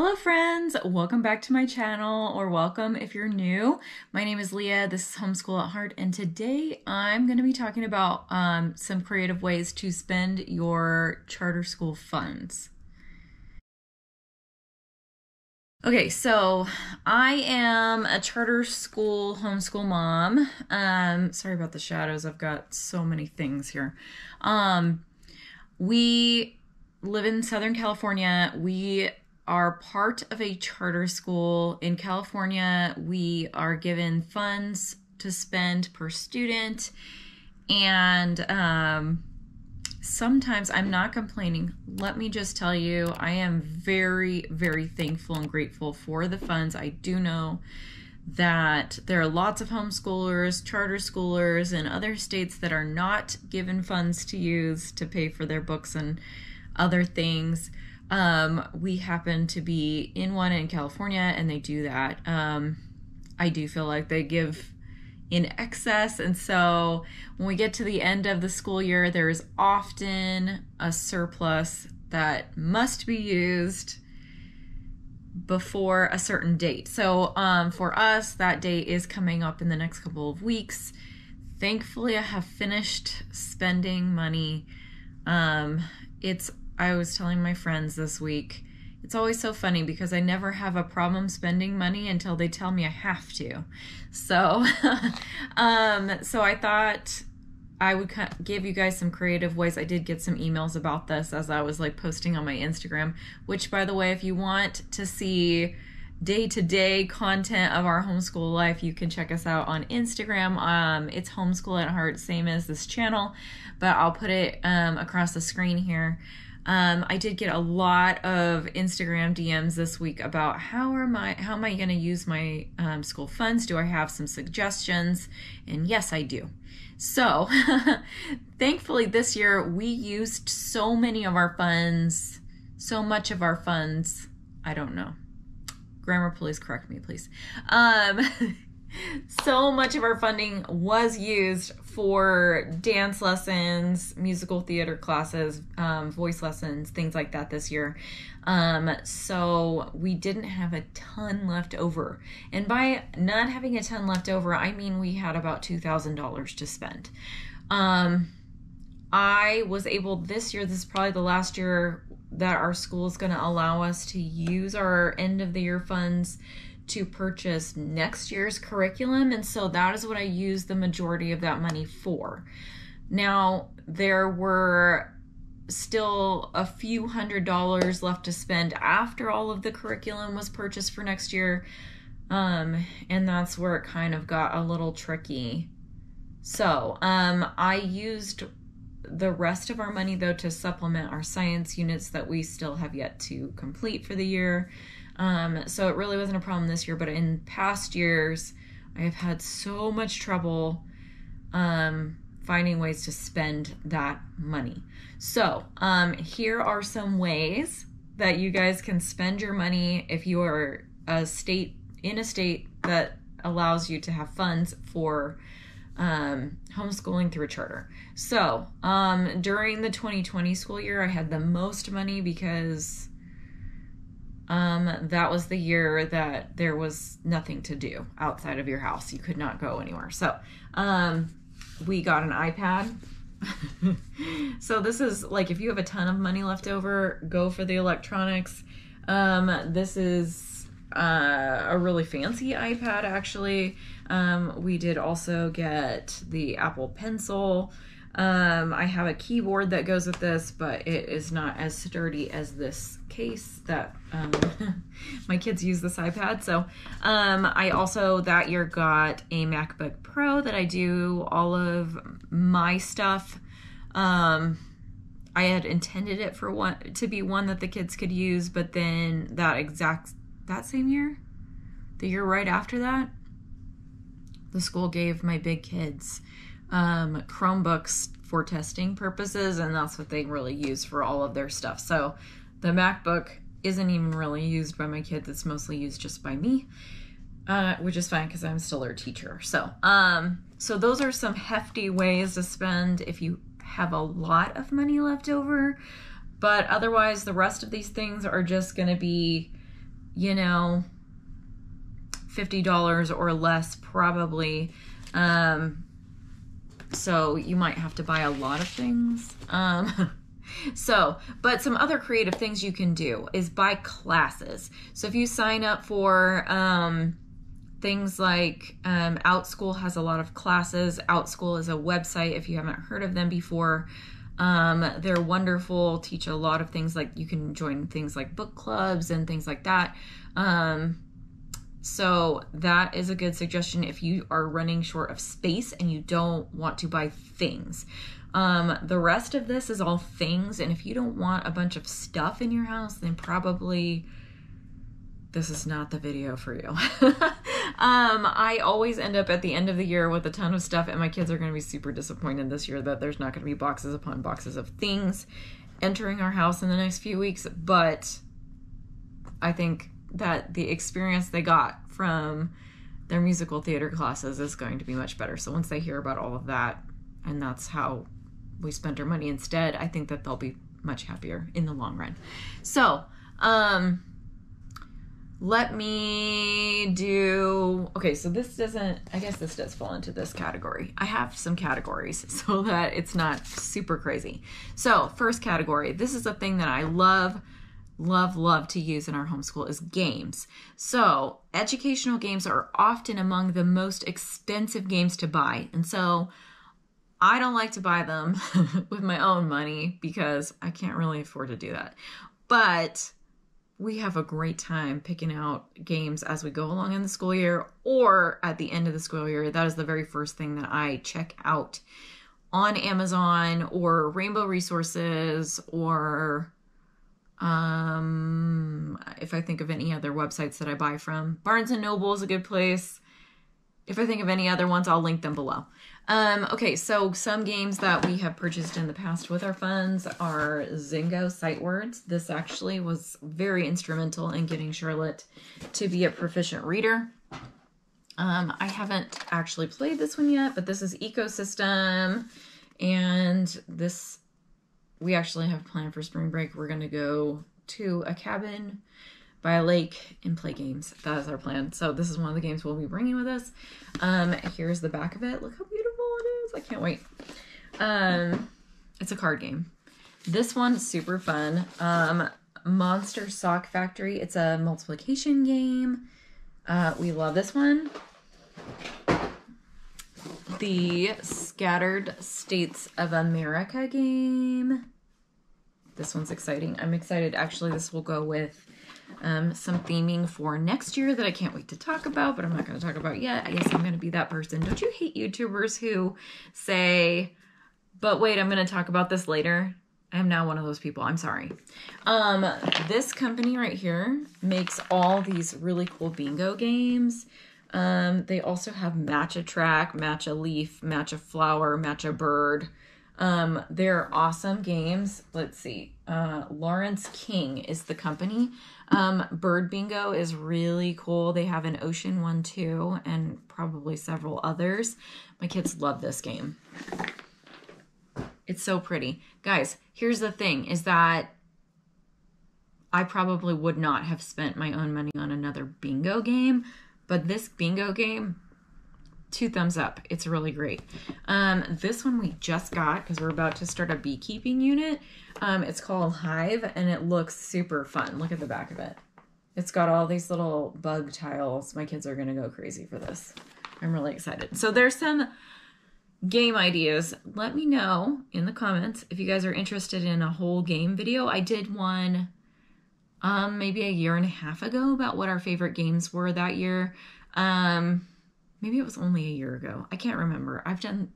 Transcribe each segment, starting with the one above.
Hello friends, welcome back to my channel, or welcome if you're new. My name is Leah, this is Homeschool at Heart, and today I'm going to be talking about some creative ways to spend your charter school funds. Okay, so I am a charter school homeschool mom. Sorry about the shadows, I've got so many things here. We live in Southern California. We are part of a charter school. In California, we are given funds to spend per student, and sometimes I'm not complaining. Let me just tell you, I am very, very thankful and grateful for the funds. I do know that there are lots of homeschoolers, charter schoolers, and other states that are not given funds to use to pay for their books and other things. We happen to be in one in California, and they do that. I do feel like they give in excess, and so when we get to the end of the school year, there is often a surplus that must be used before a certain date. So for us, that date is coming up in the next couple of weeks. Thankfully, I have finished spending money. I was telling my friends this week, it's always so funny because I never have a problem spending money until they tell me I have to. So, so I thought I would give you guys some creative ways. I did get some emails about this as I was like posting on my Instagram, which, by the way, if you want to see day-to-day content of our homeschool life, you can check us out on Instagram. It's Homeschool at Heart, same as this channel, but I'll put it across the screen here. I did get a lot of Instagram DMs this week about how am I going to use my school funds? Do I have some suggestions? And yes, I do. So thankfully this year we used so much of our funds. I don't know. Grammar police, correct me, please. So much of our funding was used for dance lessons, musical theater classes, voice lessons, things like that this year. So we didn't have a ton left over. And by not having a ton left over, I mean we had about $2,000 to spend. I was able this year, this is probably the last year that our school is going to allow us to use our end of the year funds to purchase next year's curriculum, and so that is what I used the majority of that money for. Now, there were still a few $100s left to spend after all of the curriculum was purchased for next year, and that's where it kind of got a little tricky. So I used the rest of our money, though, to supplement our science units that we still have yet to complete for the year. So it really wasn't a problem this year, but in past years, I have had so much trouble finding ways to spend that money. So here are some ways that you guys can spend your money if you are in a state that allows you to have funds for homeschooling through a charter. So during the 2020 school year, I had the most money because that was the year that there was nothing to do outside of your house. You could not go anywhere. So we got an iPad. So this is like, if you have a ton of money left over, go for the electronics. This is a really fancy iPad, actually. We did also get the Apple Pencil. I have a keyboard that goes with this, but it is not as sturdy as this case that my kids use this iPad. So I also that year got a MacBook Pro that I do all of my stuff. I had intended it to be one that the kids could use, but then that same year, the year right after that, the school gave my big kids Chromebooks for testing purposes, and that's what they really use for all of their stuff. So the MacBook isn't even really used by my kids. It's mostly used just by me, which is fine because I'm still their teacher. So so those are some hefty ways to spend if you have a lot of money left over. But otherwise, the rest of these things are just going to be you know, $50 or less probably. So you might have to buy a lot of things. But some other creative things you can do is buy classes. So if you sign up for things like OutSchool has a lot of classes. OutSchool is a website if you haven't heard of them before. They're wonderful, teach a lot of things, like you can join things like book clubs and things like that. So that is a good suggestion if you are running short of space and you don't want to buy things. The rest of this is all things, and if you don't want a bunch of stuff in your house, then probably this is not the video for you. I always end up at the end of the year with a ton of stuff, and my kids are going to be super disappointed this year that there's not going to be boxes upon boxes of things entering our house in the next few weeks. But I think that the experience they got from their musical theater classes is going to be much better. So once they hear about all of that, and that's how we spent our money instead, I think that they'll be much happier in the long run. So, let me do, okay, so this doesn't, I guess this does fall into this category. I have some categories so that it's not super crazy. So first category, this is a thing that I love to use in our homeschool, is games. So educational games are often among the most expensive games to buy. And so I don't like to buy them with my own money because I can't really afford to do that. But we have a great time picking out games as we go along in the school year or at the end of the school year. That is the very first thing that I check out on Amazon or Rainbow Resources, or if I think of any other websites that I buy from. Barnes & Noble is a good place. If I think of any other ones, I'll link them below. Okay, so some games that we have purchased in the past with our funds are Zingo Sight Words. This actually was very instrumental in getting Charlotte to be a proficient reader. I haven't actually played this one yet, but this is Ecosystem, and this we actually have planned for spring break. We're going to go to a cabin by a lake and play games. That is our plan. So this is one of the games we'll be bringing with us. Here's the back of it. Look how beautiful it is. I can't wait. It's a card game. This one's super fun. Monster Sock Factory. It's a multiplication game. We love this one. The Scattered States of America game. This one's exciting. I'm excited. Actually, this will go with some theming for next year that I can't wait to talk about, but I'm not going to talk about yet. I guess I'm going to be that person. Don't you hate YouTubers who say, but wait, I'm going to talk about this later? I am now one of those people. I'm sorry. This company right here makes all these really cool bingo games. They also have Match a Track, Match a Leaf, Match a Flower, Match a Bird. They're awesome games. Let's see. Lawrence King is the company. Bird Bingo is really cool. They have an ocean one too, and probably several others. My kids love this game. It's so pretty. Guys, here's the thing, is that I probably would not have spent my own money on another bingo game, but this bingo game, 2 thumbs up. It's really great. This one we just got because we're about to start a beekeeping unit. It's called Hive, and it looks super fun. Look at the back of it. It's got all these little bug tiles. My kids are going to go crazy for this. I'm really excited. So there's some game ideas. Let me know in the comments if you guys are interested in a whole game video. I did one maybe a year and a half ago about what our favorite games were that year. Maybe it was only a year ago. I can't remember. I've done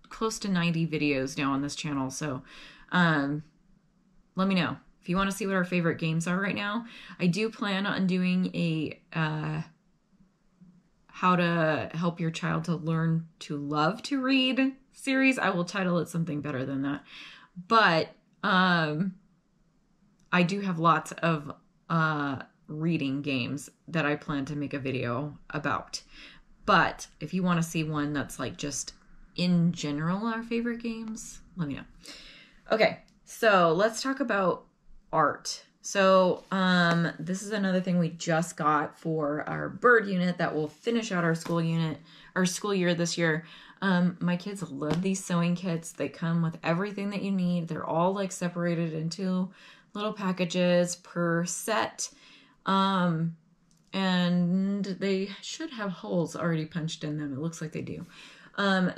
close to 90 videos now on this channel. So let me know if you want to see what our favorite games are right now. I do plan on doing a how to help your child to learn to love to read series. I will title it something better than that. But I do have lots of reading games that I plan to make a video about. But if you want to see one that's like just in general our favorite games, let me know. Okay, so let's talk about art. So this is another thing we just got for our bird unit that will finish out our school year this year. My kids love these sewing kits. They come with everything that you need. They're all like separated into little packages per set. And they should have holes already punched in them. It looks like they do.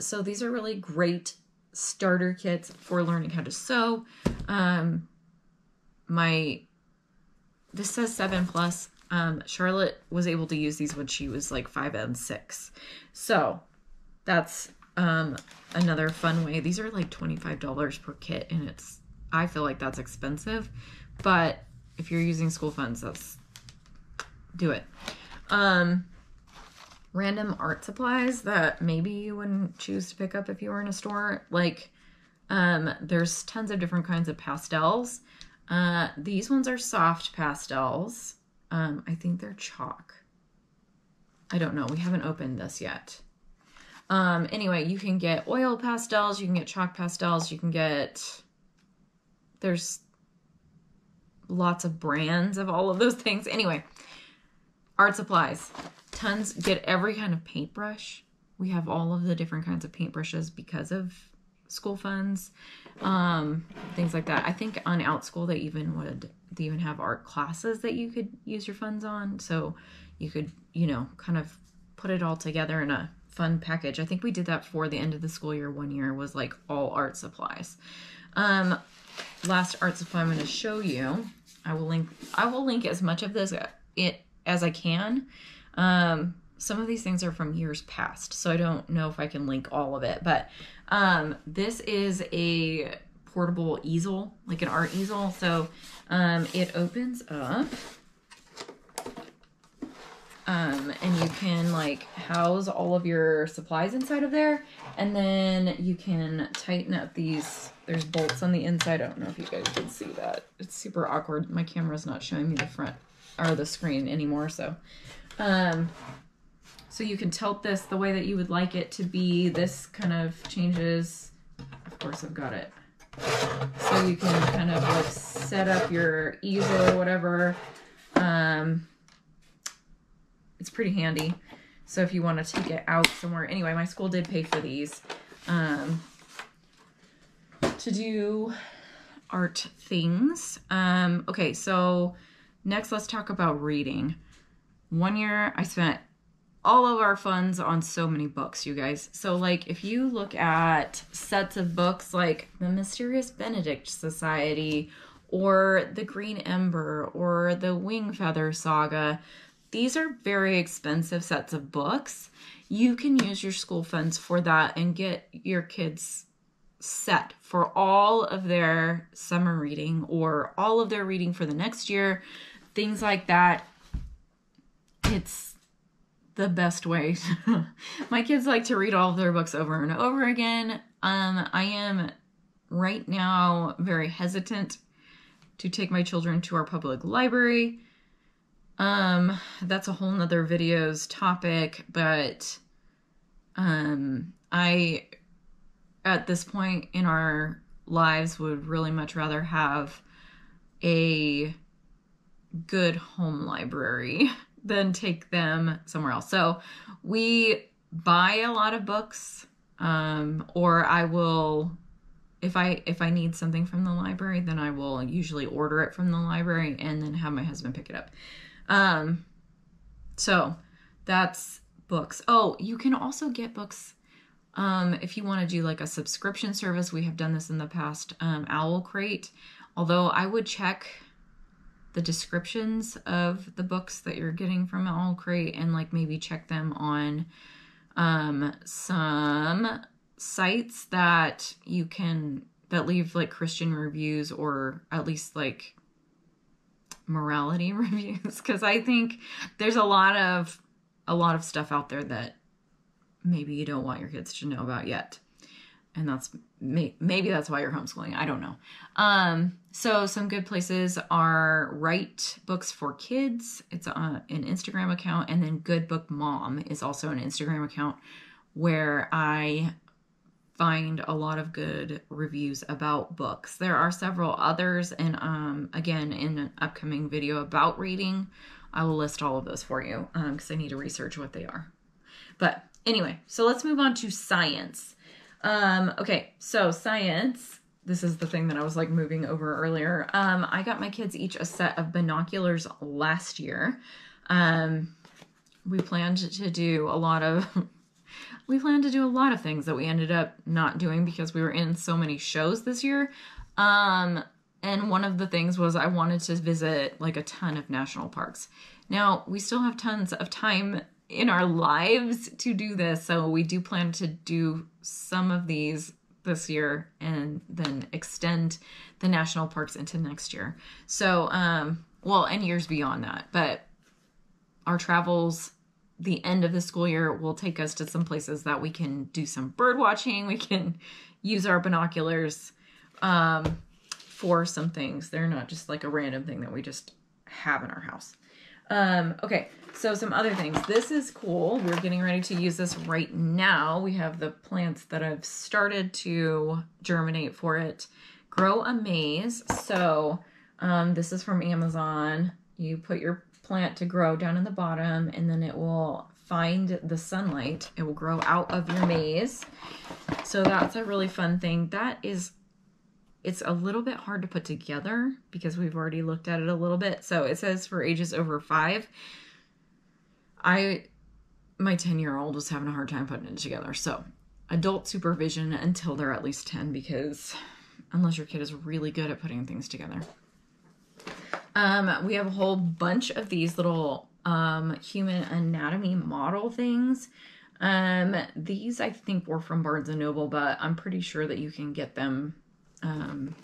So these are really great starter kits for learning how to sew. This says 7+. Charlotte was able to use these when she was like 5 and 6. So that's another fun way. These are like $25 per kit, and I feel like that's expensive, but if you're using school funds, do it. Random art supplies that maybe you wouldn't choose to pick up if you were in a store. Like, there's tons of different kinds of pastels. These ones are soft pastels. I think they're chalk. I don't know. We haven't opened this yet. Anyway, you can get oil pastels. You can get chalk pastels. There's lots of brands of all of those things. Anyway, art supplies. Tons. Get every kind of paintbrush. We have all of the different kinds of paintbrushes because of school funds. Things like that. I think on OutSchool they even have art classes that you could use your funds on. So you could, kind of put it all together in a fun package. I think we did that for the end of the school year. One year was like all art supplies. Last art supply I'm going to show you. I will link as much of this as I can. Some of these things are from years past, so I don't know if I can link all of it, but this is a portable easel, like an art easel. So it opens up, and you can like house all of your supplies inside of there, and then you can tighten up these. There's bolts on the inside. I don't know if you guys can see that. It's super awkward. My camera's not showing me the front or the screen anymore, so so you can tilt this the way that you would like it to be. This kind of changes. Of course, I've got it. So you can kind of like set up your easel or whatever. It's pretty handy. So if you want to take it out somewhere. Anyway, my school did pay for these to do art things. Okay, so next let's talk about reading. One year I spent all of our funds on so many books, you guys. So like if you look at sets of books like The Mysterious Benedict Society or The Green Ember or The Wing Feather Saga, these are very expensive sets of books. You can use your school funds for that and get your kids set for all of their summer reading or all of their reading for the next year, things like that. It's the best way. My kids like to read all of their books over and over again. I am right now very hesitant to take my children to our public library. That's a whole nother video's topic, but I, at this point in our lives, would really much rather have a good home library than take them somewhere else. So we buy a lot of books, or I will, if I need something from the library, then I will usually order it from the library and then have my husband pick it up. So that's books. Oh, you can also get books if you want to do like a subscription service. We have done this in the past, Owl Crate, although I would check the descriptions of the books that you're getting from Owl Crate and like maybe check them on some sites that leave like Christian reviews or at least like morality reviews, because I think there's a lot of stuff out there that maybe you don't want your kids to know about yet. And that's maybe that's why you're homeschooling. I don't know. So some good places are Write Books for Kids. It's an Instagram account. And then Good Book Mom is also an Instagram account where I find a lot of good reviews about books. There are several others, and again, in an upcoming video about reading, I will list all of those for you because I need to research what they are. But anyway, so let's move on to science. Okay, so science, this is the thing that I was like moving over earlier. I got my kids each a set of binoculars last year. We planned to do a lot of things that we ended up not doing because we were in so many shows this year. And one of the things was I wanted to visit like a ton of national parks. Now, we still have tons of time in our lives to do this, so we do plan to do some of these this year and then extend the national parks into next year. So, well, and years beyond that, but our travels, the end of the school year, will take us to some places that we can do some bird watching. We can use our binoculars for some things. They're not just like a random thing that we just have in our house. Okay, so some other things. This is cool. We're getting ready to use this right now. We have the plants that I've started to germinate for it. Grow a Maze. So this is from Amazon. You put your plant to grow down in the bottom, and then it will find the sunlight. It will grow out of your maze. So that's a really fun thing. It's a little bit hard to put together because we've already looked at it a little bit. So it says for ages over 5. My 10-year-old was having a hard time putting it together. So adult supervision until they're at least 10, because unless your kid is really good at putting things together. We have a whole bunch of these little human anatomy model things. These I think were from Barnes & Noble, but I'm pretty sure that you can get them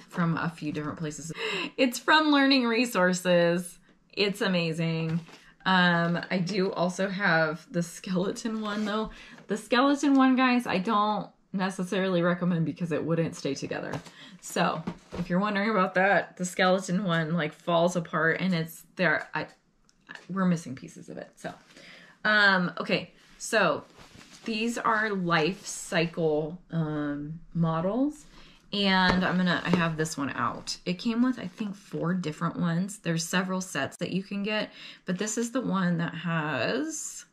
from a few different places. It's from Learning Resources. It's amazing. I do also have the skeleton one, though. The skeleton one, guys, I don't necessarily recommend because it wouldn't stay together. So if you're wondering about that, the skeleton one like falls apart and it's there. We're missing pieces of it. So, okay. So these are life cycle, models, and I have this one out. It came with, I think, 4 different ones. There's several sets that you can get, but this is the one that has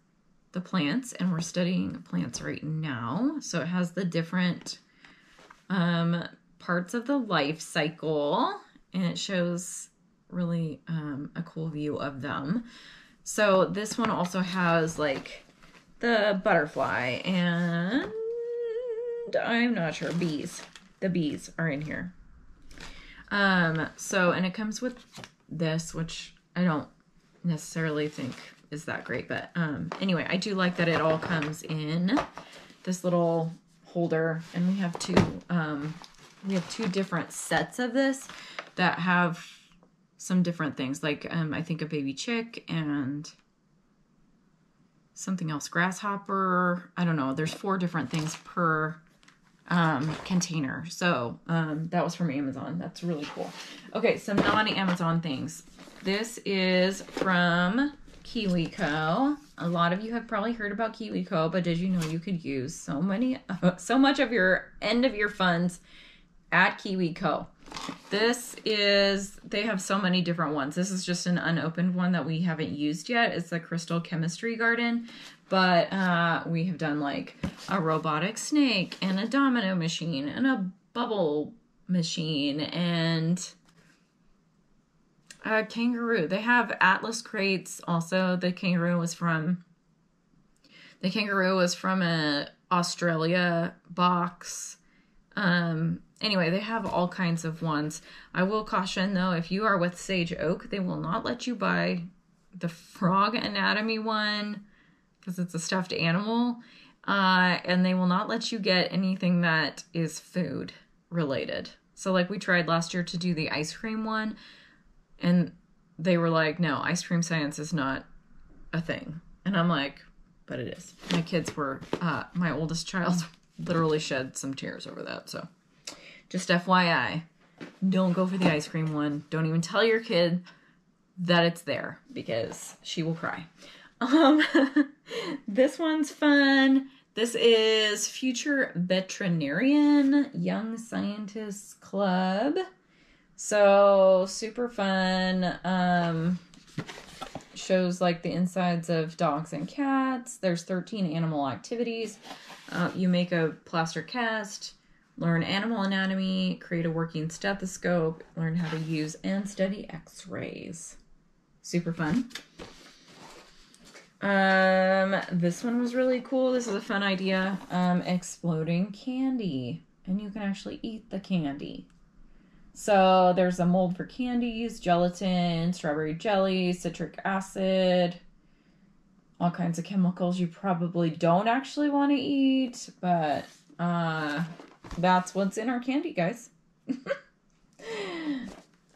the plants, and we're studying plants right now. So it has the different parts of the life cycle, and it shows really a cool view of them. So this one also has like the butterfly and I'm not sure, bees. The bees are in here. So, and it comes with this, which I don't necessarily think is that great, but anyway, I do like that it all comes in this little holder, and we have two different sets of this that have some different things, like I think a baby chick and something else, grasshopper. I don't know. There's 4 different things per container. So that was from Amazon. That's really cool. Okay, some non-Amazon things. This is from KiwiCo. A lot of you have probably heard about KiwiCo, but did you know you could use so much of your end of your funds at KiwiCo? They have so many different ones. This is just an unopened one that we haven't used yet. It's the Crystal Chemistry Garden, but we have done like a robotic snake and a domino machine and a bubble machine and a kangaroo. They have Atlas crates also. The kangaroo was from a Australia box. Anyway, they have all kinds of ones. I will caution, though, if you are with Sage Oak, they will not let you buy the frog anatomy one because it's a stuffed animal. And they will not let you get anything that is food related. So like we tried last year to do the ice cream one, and they were like, no, ice cream science is not a thing. And I'm like, but it is. My kids were, my oldest child literally shed some tears over that. So just FYI, don't go for the ice cream one. Don't even tell your kid that it's there because she will cry. This one's fun. This is Future Veterinarian Young Scientists Club. So super fun. Shows like the insides of dogs and cats. There's 13 animal activities. You make a plaster cast, learn animal anatomy, create a working stethoscope, learn how to use and study x-rays. Super fun. This one was really cool. This is a fun idea. Exploding candy. And you can actually eat the candy. So there's a mold for candies, gelatin, strawberry jelly, citric acid, all kinds of chemicals you probably don't actually want to eat, but that's what's in our candy, guys.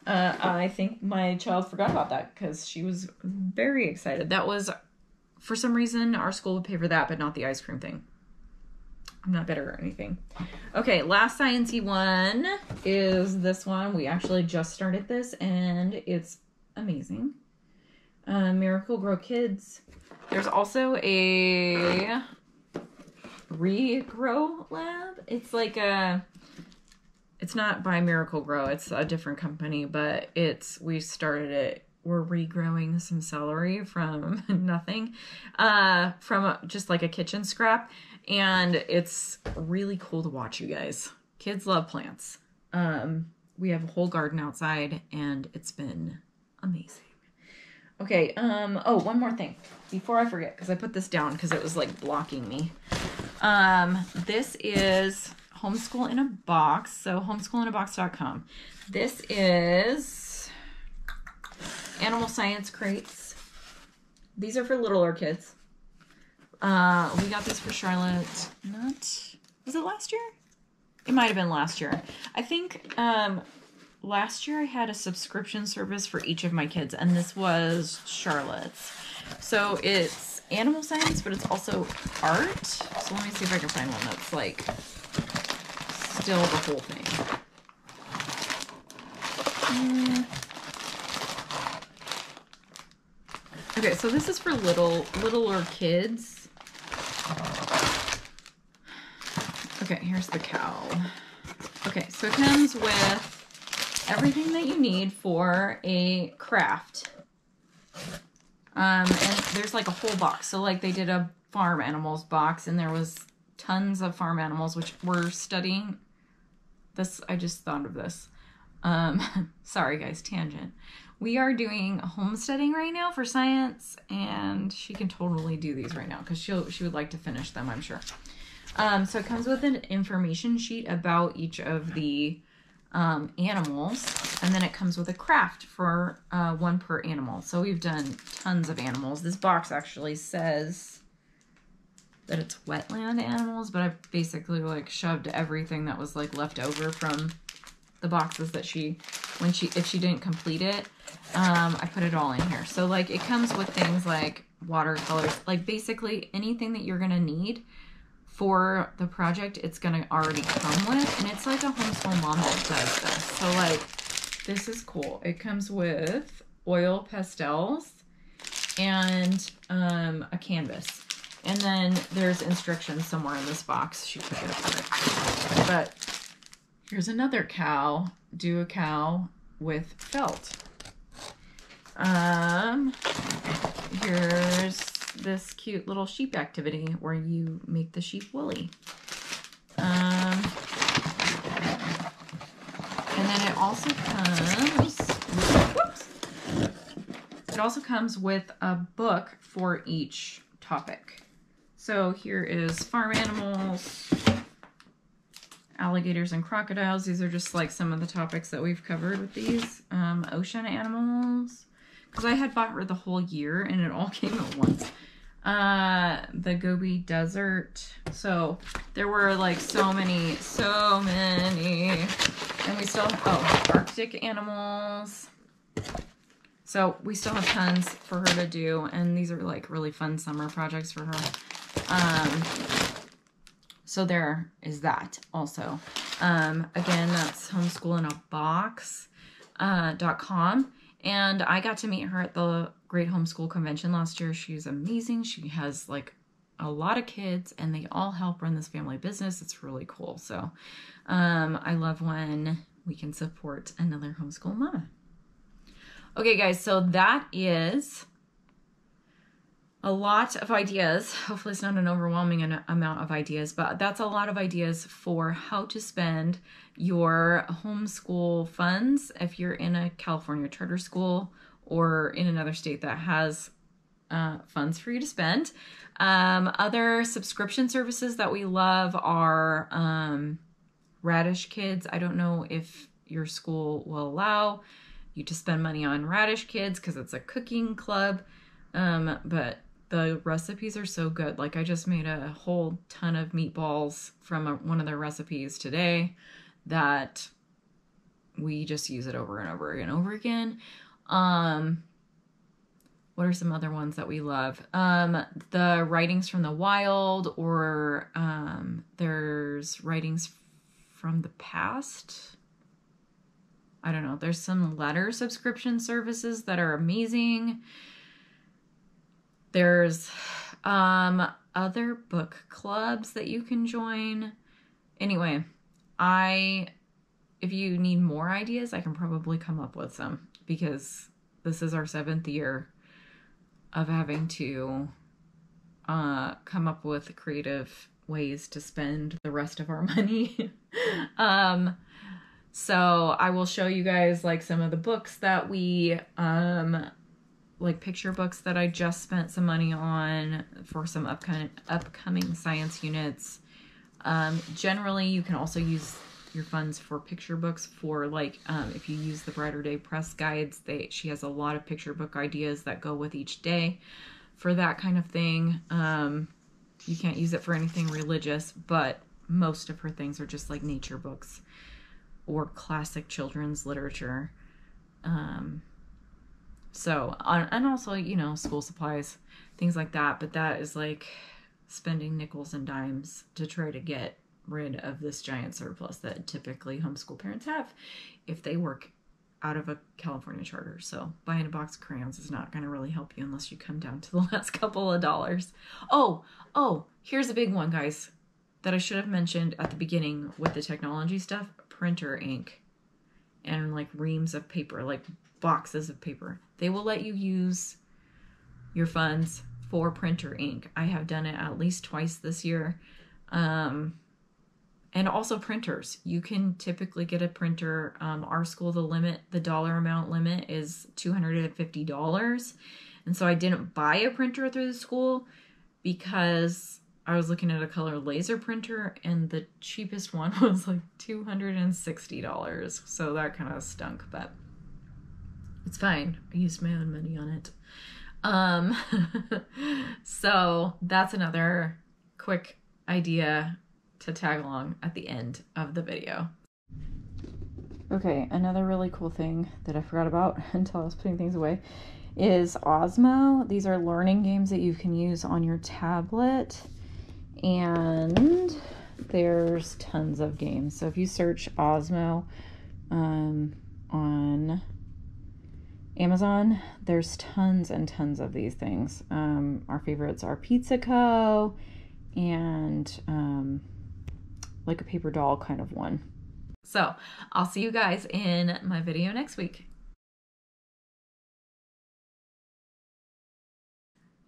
I think my child forgot about that because she was very excited. That was, for some reason, our school would pay for that, but not the ice cream thing. I'm not bitter or anything. Okay, last science-y one is this one. We actually just started this, and it's amazing. Miracle Grow Kids. There's also a regrow lab. It's like it's not by Miracle Grow. It's a different company, but we started it. We're regrowing some celery from nothing, from just like a kitchen scrap. And it's really cool to watch, you guys. Kids love plants. We have a whole garden outside, and it's been amazing. Okay, oh, one more thing before I forget, because I put this down because it was like blocking me. This is Homeschool in a Box, so homeschoolinabox.com. This is animal science crates. These are for littler kids. We got these for Charlotte. Was it last year? It might have been last year. I think last year I had a subscription service for each of my kids, and this was Charlotte's. So it's animal science, but it's also art. So let me see if I can find one that's like still the whole thing. Okay, so this is for littler kids. Okay, here's the cow. Okay, so it comes with everything that you need for a craft. And there's like a whole box. So like they did a farm animals box, and there was tons of farm animals, which we're studying. This, I just thought of this. Sorry guys, tangent. We are doing homesteading right now for science, and she can totally do these right now because she would like to finish them, I'm sure. So it comes with an information sheet about each of the animals, and then it comes with a craft for one per animal. So we've done tons of animals. This box actually says that it's wetland animals, but I basically like shoved everything that was like left over from the boxes that if she didn't complete it, I put it all in here. So like it comes with things like watercolors, like basically anything that you're gonna need for the project, it's gonna already come with, and it's like a homeschool mom that does this. So like, this is cool. It comes with oil pastels and a canvas. And then there's instructions somewhere in this box. She put it up. But here's another cow. Do a cow with felt. Here's this cute little sheep activity where you make the sheep woolly. And then it also comes with a book for each topic. So here is farm animals, alligators and crocodiles. These are just like some of the topics that we've covered with these. Ocean animals, because I had bought her the whole year and it all came at once. The Gobi Desert. So there were like so many. And we still have, Arctic animals. So we still have tons for her to do, and these are like really fun summer projects for her. So there is that also. Again, that's homeschoolinabox.com. And I got to meet her at the Great Homeschool Convention last year. She's amazing. She has like a lot of kids, and they all help run this family business. It's really cool. So I love when we can support another homeschool mama. Okay, guys, so that is a lot of ideas. Hopefully it's not an overwhelming amount of ideas, but that's a lot of ideas for how to spend your homeschool funds if you're in a California charter school or in another state that has funds for you to spend. Other subscription services that we love are Radish Kids. I don't know if your school will allow you to spend money on Radish Kids because it's a cooking club, but the recipes are so good. Like, I just made a whole ton of meatballs from one of their recipes today that we just use it over and over and over again. What are some other ones that we love? The Writings from the Wild, or there's Writings from the Past. I don't know. There's some letter subscription services that are amazing. There's other book clubs that you can join. Anyway, if you need more ideas, I can probably come up with some, because this is our 7th year of having to come up with creative ways to spend the rest of our money. So I will show you guys like some of the books that we like picture books that I just spent some money on for some upcoming science units. Generally, you can also use your funds for picture books for like, if you use the Brighter Day Press guides, she has a lot of picture book ideas that go with each day for that kind of thing. You can't use it for anything religious, but most of her things are just like nature books or classic children's literature. And also, you know, school supplies, things like that. But that is like spending nickels and dimes to try to get rid of this giant surplus that typically homeschool parents have if they work out of a California charter. So buying a box of crayons is not going to really help you unless you come down to the last couple of dollars. Oh, here's a big one, guys, that I should have mentioned at the beginning with the technology stuff. Printer ink and like reams of paper, like boxes of paper. They will let you use your funds for printer ink. I have done it at least twice this year. And also printers. You can typically get a printer. Our school, the dollar amount limit is $250. And so I didn't buy a printer through the school because I was looking at a color laser printer and the cheapest one was like $260. So that kind of stunk, but it's fine. I used my own money on it. So that's another quick idea to tag along at the end of the video. Okay, another really cool thing that I forgot about until I was putting things away is Osmo. These are learning games that you can use on your tablet, and there's tons of games. So if you search Osmo on Amazon, there's tons and tons of these things. Our favorites are Pizza Co. and like a paper doll kind of one. So I'll see you guys in my video next week.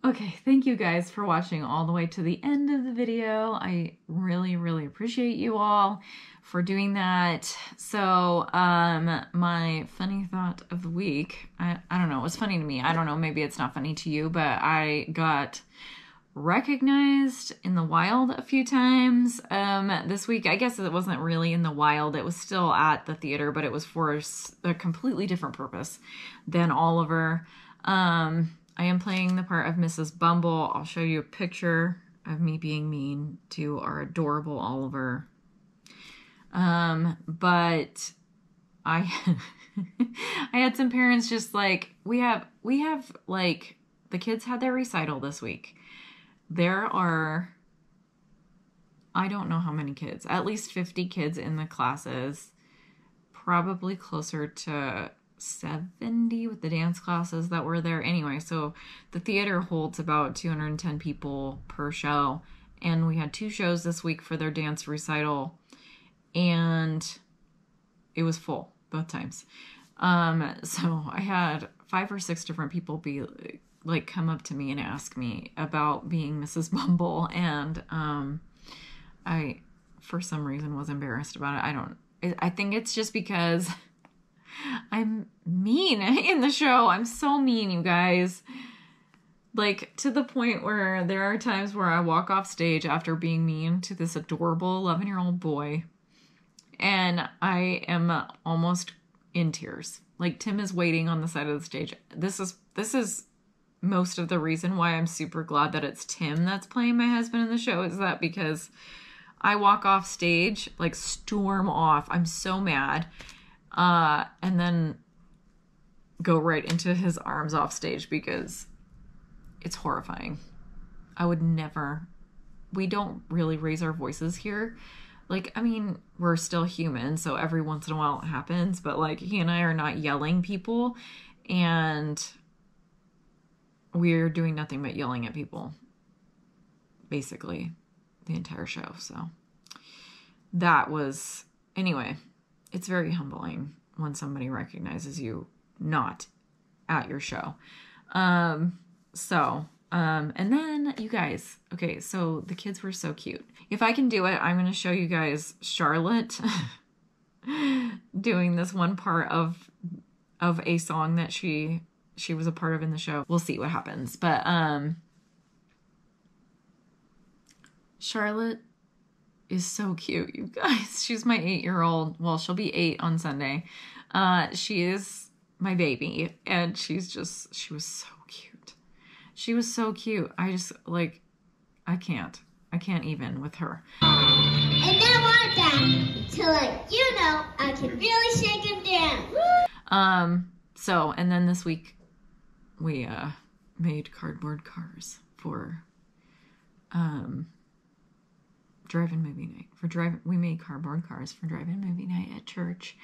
Okay, thank you guys for watching all the way to the end of the video. I really, really appreciate you all for doing that. So my funny thought of the week, I don't know, it was funny to me. I don't know, maybe it's not funny to you, but I got recognized in the wild a few times this week. I guess it wasn't really in the wild. It was still at the theater, but it was for a completely different purpose than Oliver. I am playing the part of Mrs. Bumble. I'll show you a picture of me being mean to our adorable Oliver. But I I had some parents just like, we have like, the kids had their recital this week. There are, I don't know how many kids, at least 50 kids in the classes, probably closer to 70 with the dance classes that were there. Anyway, so the theater holds about 210 people per show. And we had 2 shows this week for their dance recital. And it was full both times. So I had 5 or 6 different people be like come up to me and ask me about being Mrs. Bumble. And I, for some reason, was embarrassed about it. I think it's just because I'm mean in the show. I'm so mean, you guys. Like, to the point where there are times where I walk off stage after being mean to this adorable 11-year-old boy, and I am almost in tears. Like, Tim is waiting on the side of the stage. This is most of the reason why I'm super glad that it's Tim that's playing my husband in the show, is that because I walk off stage, like, storm off. I'm so mad. And then go right into his arms off stage because it's horrifying. I would never. We don't really raise our voices here. Like, I mean, we're still human, so every once in a while it happens, but like, he and I are not yelling people, and we're doing nothing but yelling at people, basically, the entire show. So that was, anyway, it's very humbling when somebody recognizes you not at your show. And then you guys, okay, so the kids were so cute. If I can do it, I'm going to show you guys Charlotte doing this one part of a song that she was a part of in the show. We'll see what happens. But Charlotte is so cute, you guys. She's my 8-year-old. Well, she'll be 8 on Sunday. She is my baby, and she was so cute. She was so cute. I just, like, I can't even with her. And I want that to let you know I can really shake him down. So, and then this week we made cardboard cars for drive-in movie night. We made cardboard cars for drive-in movie night at church.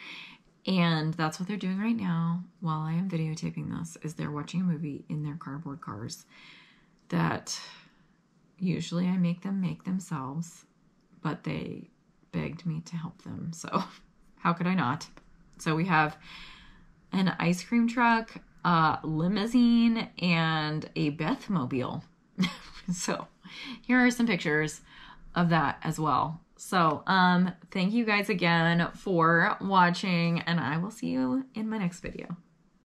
And that's what they're doing right now while I am videotaping this, is they're watching a movie in their cardboard cars that usually I make them make themselves, but they begged me to help them. So how could I not? So we have an ice cream truck, a limousine, and a Bethmobile. So here are some pictures of that as well. So, thank you guys again for watching, and I will see you in my next video.